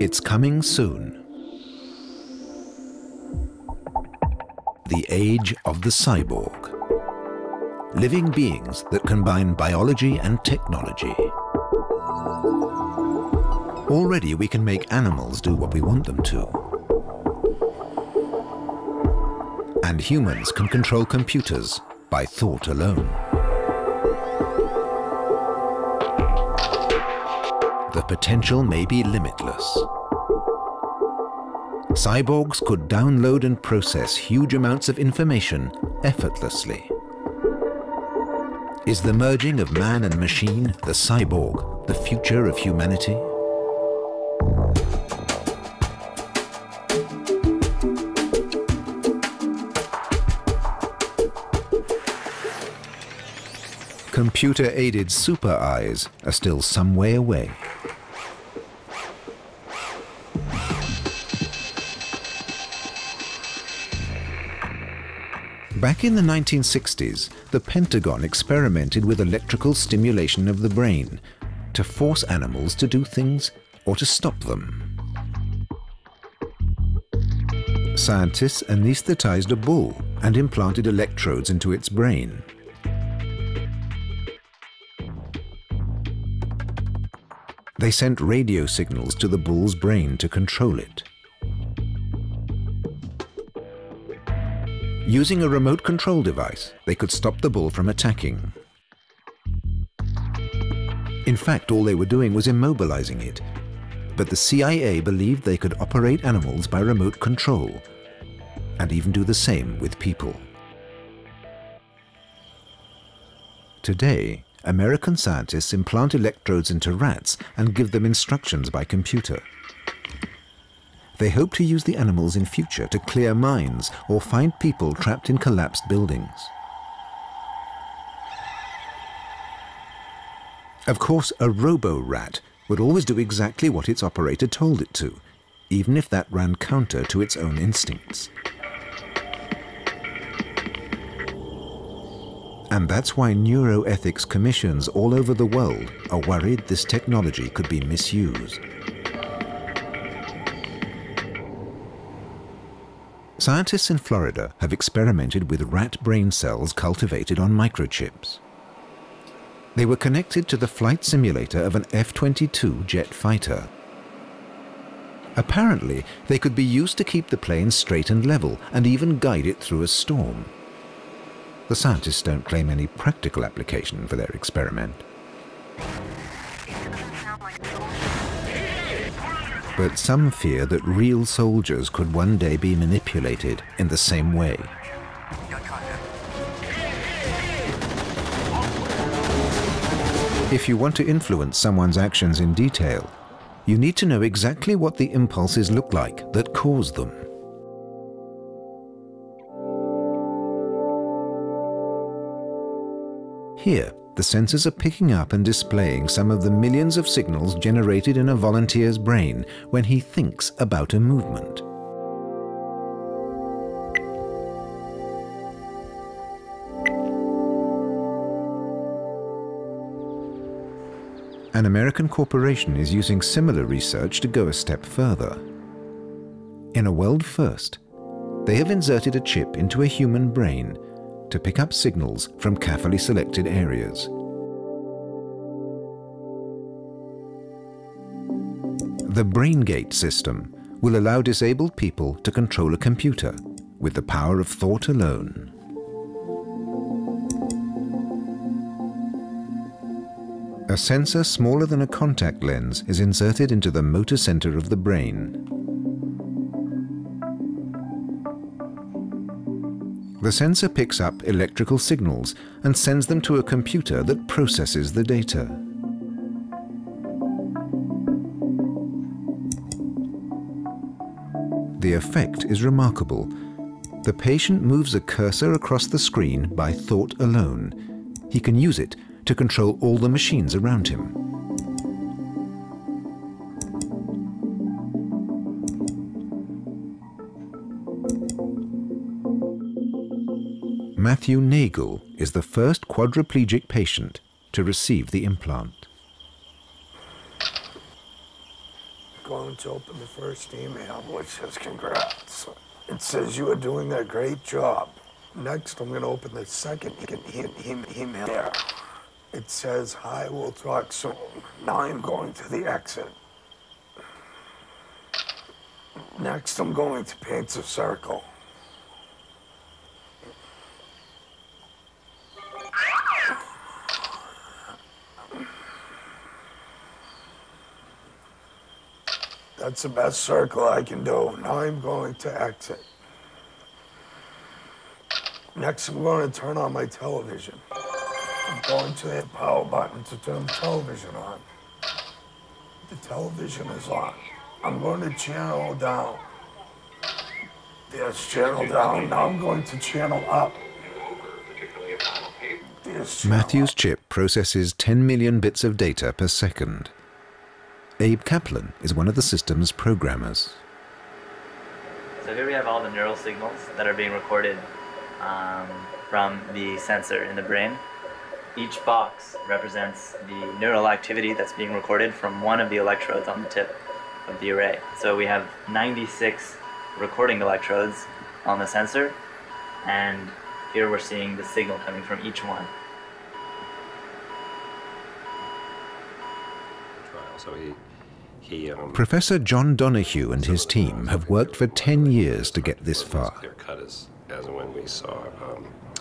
It's coming soon. The age of the cyborg. Living beings that combine biology and technology. Already we can make animals do what we want them to. And humans can control computers by thought alone. The potential may be limitless. Cyborgs could download and process huge amounts of information effortlessly. Is the merging of man and machine, the cyborg, the future of humanity? Computer-aided super eyes are still some way away. Back in the 1960s, the Pentagon experimented with electrical stimulation of the brain to force animals to do things or to stop them. Scientists anesthetized a bull and implanted electrodes into its brain. They sent radio signals to the bull's brain to control it. Using a remote control device, they could stop the bull from attacking. In fact, all they were doing was immobilizing it. But the CIA believed they could operate animals by remote control, and even do the same with people. Today, American scientists implant electrodes into rats and give them instructions by computer. They hope to use the animals in future to clear mines or find people trapped in collapsed buildings. Of course, a robo-rat would always do exactly what its operator told it to, even if that ran counter to its own instincts. And that's why neuroethics commissions all over the world are worried this technology could be misused. Scientists in Florida have experimented with rat brain cells cultivated on microchips. They were connected to the flight simulator of an F-22 jet fighter. Apparently, they could be used to keep the plane straight and level and even guide it through a storm. The scientists don't claim any practical application for their experiment. But some fear that real soldiers could one day be manipulated in the same way. If you want to influence someone's actions in detail, you need to know exactly what the impulses look like that cause them. Here, the sensors are picking up and displaying some of the millions of signals generated in a volunteer's brain when he thinks about a movement. An American corporation is using similar research to go a step further. In a world first, they have inserted a chip into a human brain to pick up signals from carefully selected areas. The BrainGate system will allow disabled people to control a computer with the power of thought alone. A sensor smaller than a contact lens is inserted into the motor center of the brain. The sensor picks up electrical signals and sends them to a computer that processes the data. The effect is remarkable. The patient moves a cursor across the screen by thought alone. He can use it to control all the machines around him. Matthew Nagel is the first quadriplegic patient to receive the implant. going to open the first email, which says congrats. It says you are doing a great job. Next, I'm going to open the second email there. It says, hi, we'll talk soon. Now I'm going to the exit. Next, I'm going to paint a circle. That's the best circle I can do. Now I'm going to exit. Next, I'm going to turn on my television. I'm going to hit power button to turn the television on. The television is on. I'm going to channel down. There's channel down. Now I'm going to channel up. Matthew's chip processes 10 million bits of data per second. Abe Kaplan is one of the system's programmers. So here we have all the neural signals that are being recorded from the sensor in the brain. Each box represents the neural activity that's being recorded from one of the electrodes on the tip of the array. So we have 96 recording electrodes on the sensor, and here we're seeing the signal coming from each one. So Professor John Donoghue and his team have worked for 10 years to get this far. Clear cut as and when we saw,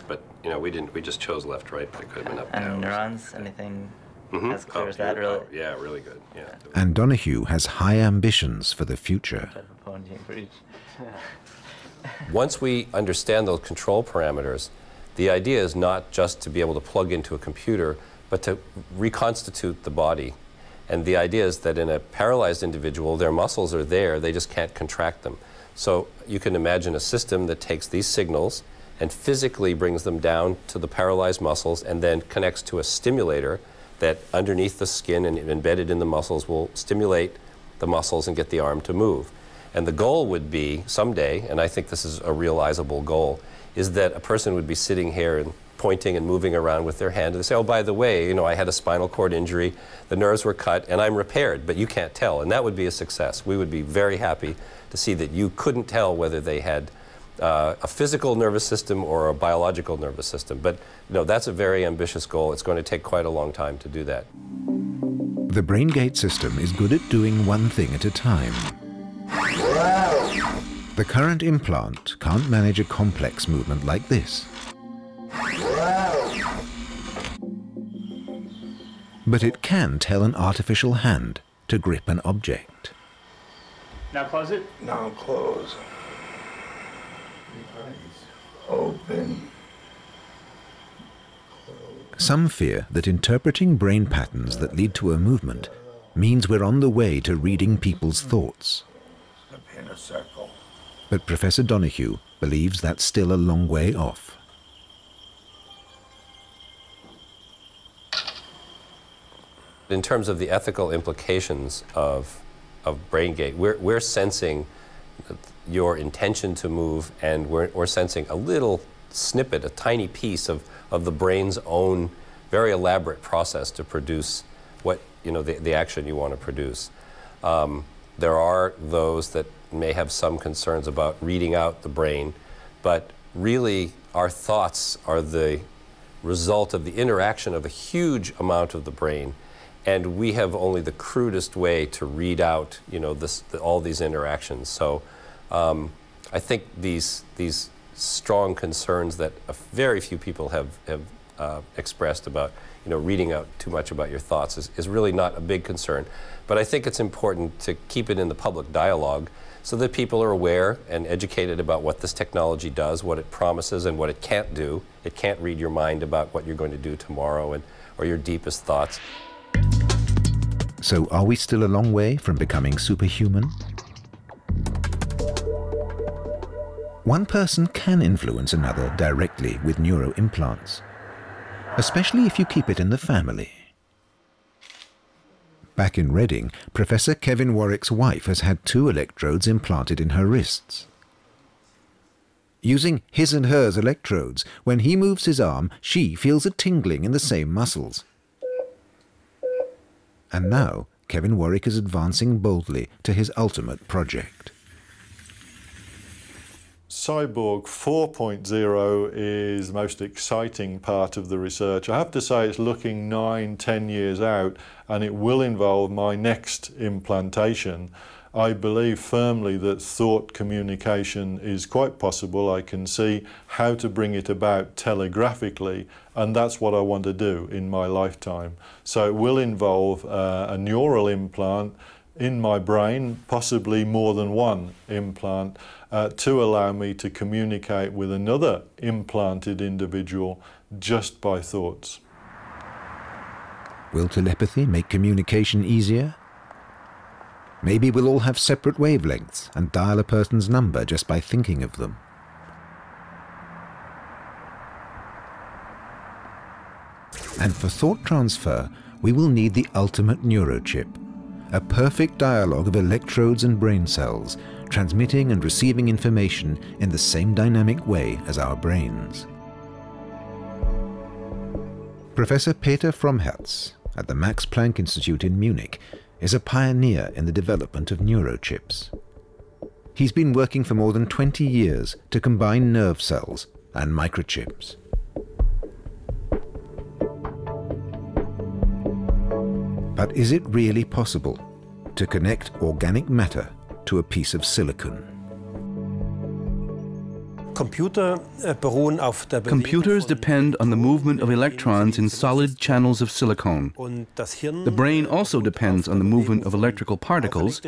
but you know, we just chose left, right, but it could have been up, and down. neurons, anything as clear as that, really? Yeah, really good. Yeah. And Donoghue has high ambitions for the future. Once we understand those control parameters, the idea is not just to be able to plug into a computer, but to reconstitute the body. And the idea is that in a paralyzed individual, their muscles are there, they just can't contract them. So you can imagine a system that takes these signals and physically brings them down to the paralyzed muscles and then connects to a stimulator that underneath the skin and embedded in the muscles will stimulate the muscles and get the arm to move. And the goal would be someday, and I think this is a realizable goal, is that a person would be sitting here and pointing and moving around with their hand and say, oh, by the way, you know, I had a spinal cord injury, the nerves were cut, and I'm repaired, but you can't tell. And that would be a success. We would be very happy to see that you couldn't tell whether they had a physical nervous system or a biological nervous system. But you know, that's a very ambitious goal. It's going to take quite a long time to do that. The BrainGate system is good at doing one thing at a time. The current implant can't manage a complex movement like this. But it can tell an artificial hand to grip an object. Now close it. Now close. Open. Some fear that interpreting brain patterns that lead to a movement means we're on the way to reading people's thoughts. In a circle. But Professor Donoghue believes that's still a long way off. In terms of the ethical implications of BrainGate, we're sensing your intention to move, and we're sensing a little snippet, a tiny piece of the brain's own very elaborate process to produce what, you know, the action you want to produce. There are those that may have some concerns about reading out the brain, but really our thoughts are the result of the interaction of a huge amount of the brain, and we have only the crudest way to read out, you know, all these interactions. So I think these strong concerns that very few people have expressed about, you know, reading out too much about your thoughts is really not a big concern. But I think it's important to keep it in the public dialogue so that people are aware and educated about what this technology does, what it promises, and what it can't do. It can't read your mind about what you're going to do tomorrow or your deepest thoughts. So are we still a long way from becoming superhuman? One person can influence another directly with neuroimplants, especially if you keep it in the family. Back in Reading, Professor Kevin Warwick's wife has had 2 electrodes implanted in her wrists. Using his and hers electrodes, when he moves his arm, she feels a tingling in the same muscles. And now, Kevin Warwick is advancing boldly to his ultimate project. Cyborg 4.0 is the most exciting part of the research. I have to say it's looking 9-10 years out, and it will involve my next implantation. I believe firmly that thought communication is quite possible. I can see how to bring it about telegraphically, and that's what I want to do in my lifetime. So it will involve a neural implant in my brain, possibly more than one implant, to allow me to communicate with another implanted individual just by thoughts. Will telepathy make communication easier? Maybe we'll all have separate wavelengths and dial a person's number just by thinking of them. And for thought transfer, we will need the ultimate neurochip, a perfect dialogue of electrodes and brain cells, transmitting and receiving information in the same dynamic way as our brains. Professor Peter Fromherz at the Max Planck Institute in Munich is a pioneer in the development of neurochips. He's been working for more than 20 years to combine nerve cells and microchips. But is it really possible to connect organic matter to a piece of silicon? Computers depend on the movement of electrons in solid channels of silicon. The brain also depends on the movement of electrical particles,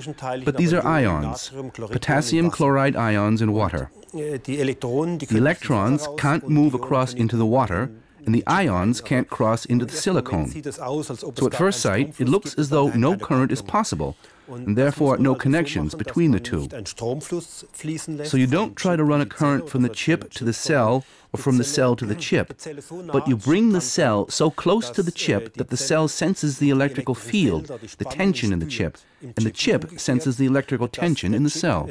but these are ions, potassium chloride ions in water. The electrons can't move across into the water, and the ions can't cross into the silicon. So at first sight, it looks as though no current is possible, and therefore no connections between the two. So you don't try to run a current from the chip to the cell or from the cell to the chip, but you bring the cell so close to the chip that the cell senses the electrical field, the tension in the chip, and the chip senses the electrical tension in the cell.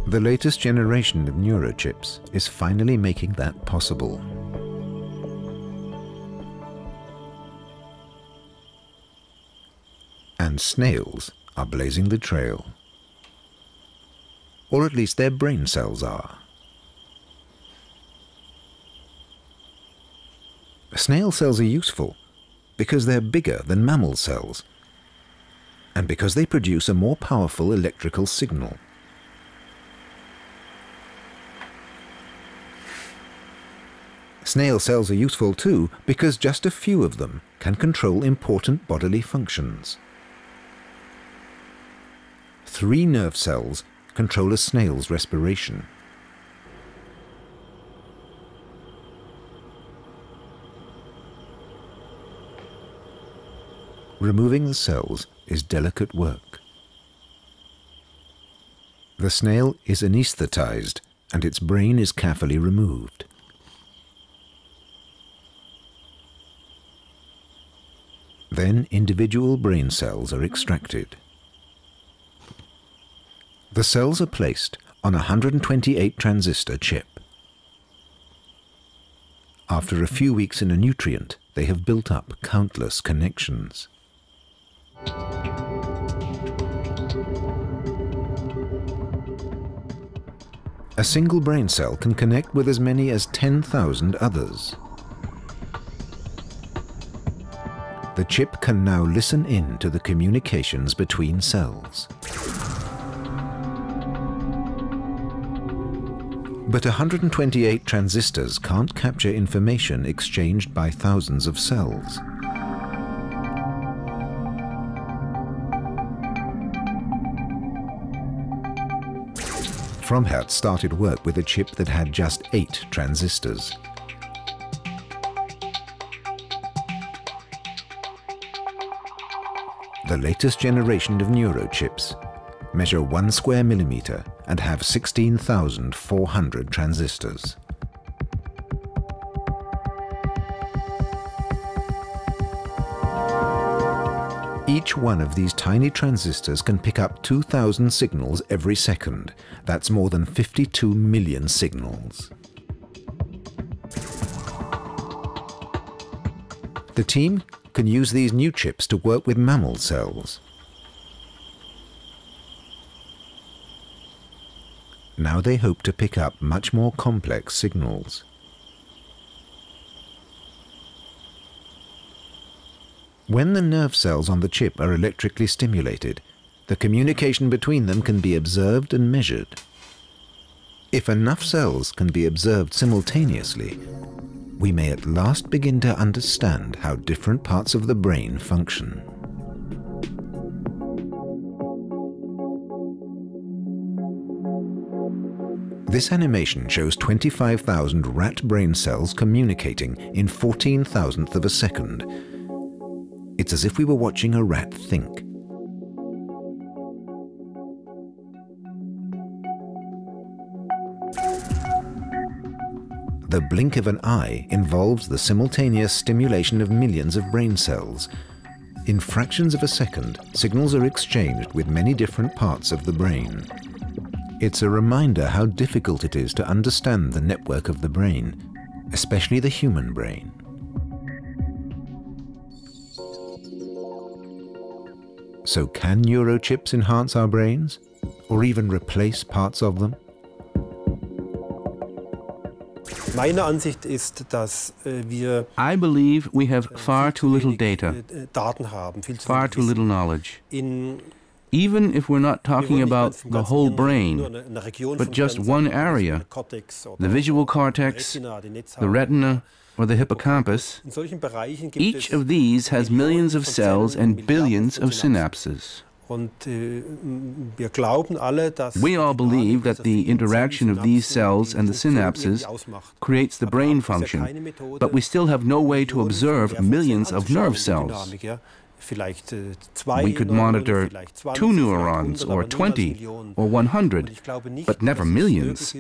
The latest generation of neurochips is finally making that possible. And snails are blazing the trail. Or at least their brain cells are. Snail cells are useful because they're bigger than mammal cells, and because they produce a more powerful electrical signal. Snail cells are useful too because just a few of them can control important bodily functions. 3 nerve cells control a snail's respiration. Removing the cells is delicate work. The snail is anesthetized and its brain is carefully removed. Then individual brain cells are extracted. The cells are placed on a 128 transistor chip. After a few weeks in a nutrient, they have built up countless connections. A single brain cell can connect with as many as 10,000 others. The chip can now listen in to the communications between cells. But 128 transistors can't capture information exchanged by thousands of cells. Fromherz started work with a chip that had just 8 transistors. The latest generation of neurochips measure 1 square millimeter and have 16,400 transistors. Each one of these tiny transistors can pick up 2,000 signals every second. That's more than 52 million signals. The team can use these new chips to work with mammal cells. Now they hope to pick up much more complex signals. When the nerve cells on the chip are electrically stimulated, the communication between them can be observed and measured. If enough cells can be observed simultaneously, we may at last begin to understand how different parts of the brain function. This animation shows 25,000 rat brain cells communicating in 14,000th of a second. It's as if we were watching a rat think. The blink of an eye involves the simultaneous stimulation of millions of brain cells. In fractions of a second, signals are exchanged with many different parts of the brain. It's a reminder how difficult it is to understand the network of the brain, especially the human brain. So can neurochips enhance our brains, or even replace parts of them? I believe we have far too little data, far too little knowledge. Even if we're not talking about the whole brain, but just one area, the visual cortex, the retina, or the hippocampus, each of these has millions of cells and billions of synapses. We all believe that the interaction of these cells and the synapses creates the brain function, but we still have no way to observe millions of nerve cells. We could monitor 2 neurons, or 20, or 100, but never millions.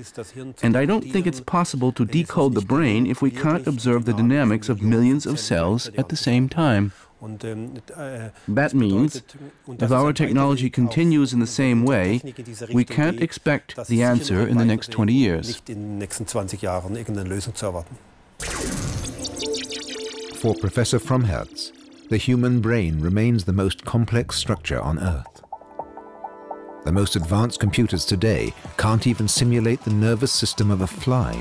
And I don't think it's possible to decode the brain if we can't observe the dynamics of millions of cells at the same time. That means, if our technology continues in the same way, we can't expect the answer in the next 20 years. For Professor Fromherz, the human brain remains the most complex structure on Earth. The most advanced computers today can't even simulate the nervous system of a fly.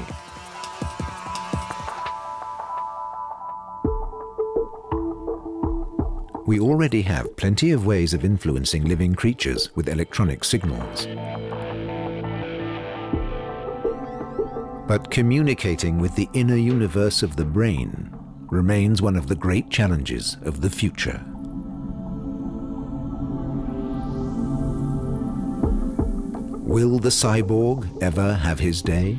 We already have plenty of ways of influencing living creatures with electronic signals. But communicating with the inner universe of the brain remains one of the great challenges of the future. Will the cyborg ever have his day?